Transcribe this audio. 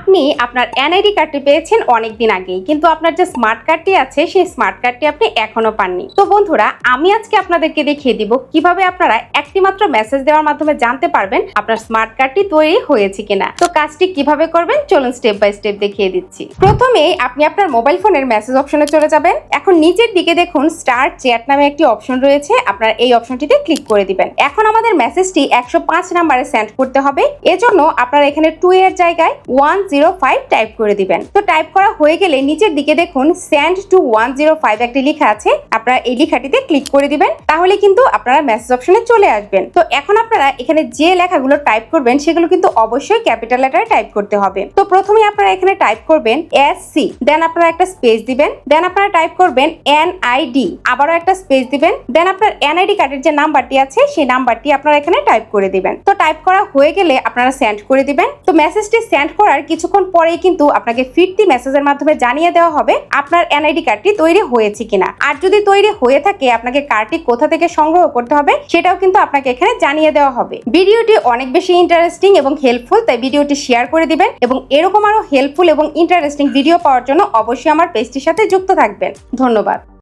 আপনি আপনার এনআইডি কার্ডটি পেয়েছেন অনেকদিন আগেই, কিন্তু আপনার যে স্মার্ট কার্ডটি আছে সেই স্মার্ট কার্ডটি আপনি এখনো পাননি। তো বন্ধুরা, আমি আজকে আপনাদেরকে দেখিয়ে দিব কিভাবে আপনারা একটি মাত্র মেসেজ দেওয়ার মাধ্যমে জানতে পারবেন আপনার স্মার্ট কার্ডটি তৈরি হয়েছে কিনা। তো কাজটি কিভাবে করবেন চলুন স্টেপ বাই স্টেপ দেখিয়ে দিচ্ছি। প্রথমেই আপনি আপনার মোবাইল ফোনের মেসেজ অপশনে চলে যাবেন। এখন নিচের দিকে দেখুন স্টার্ট চ্যাট নামে একটি অপশন রয়েছে, আপনারা এই অপশনটিতে ক্লিক করে দিবেন। এখন আমাদের মেসেজটি 105 নম্বরে সেন্ড করতে হবে, এজন্য আপনারা এখানে 2 এর জায়গায় 105 টাইপ করে দিবেন। তো টাইপ করা হয়ে গেলে নিচের দিকে দেখুন সেন্ড টু 105 একটি লেখা আছে, আপনারা এই লেখাটিতে ক্লিক করে দিবেন, তাহলে কিন্তু আপনারা মেসেজ অপশনে চলে আসবেন। তো এখন আপনারা এখানে যে লেখাগুলো টাইপ করবেন সেগুলো কিন্তু অবশ্যই ক্যাপিটাল লেটারে টাইপ করতে হবে। তো প্রথমে আপনারা এখানে টাইপ করবেন এসসি, দেন আপনারা একটা স্পেস দিবেন, দেন আপনারা টাইপ করবেন এনআইডি, আবারও একটা স্পেস দিবেন, দেন আপনার এনআইডি কার্ডের যে নাম্বারটি আছে সেই নাম্বারটি আপনারা এখানে টাইপ করে দিবেন। তো টাইপ করা হয়ে গেলে আপনারা সেন্ড করে দিবেন। তো মেসেজটি সেন্ড করার কিছুক্ষণ পরেই কিন্তু আপনাকে ফিরতি মেসেজের মাধ্যমে জানিয়ে দেওয়া হবে আপনার এনআইডি কার্ডটি তৈরি হয়েছে কিনা। আর যদি তৈরি হয়ে থাকে আপনাকে কার্ডটি কোথা থেকে সংগ্রহ করতে হবে সেটাও কিন্তু আপনাকে এখানে জানিয়ে দেওয়া হবে। ভিডিওটি অনেক বেশি ইন্টারেস্টিং এবং হেল্পফুল, তাই ভিডিওটি শেয়ার করে দিবেন এবং এরকম আরো হেল্পফুল এবং ইন্টারেস্টিং ভিডিও পাওয়ার জন্য অবশ্যই আমার পেজটির সাথে যুক্ত থাকবেন। ধন্যবাদ।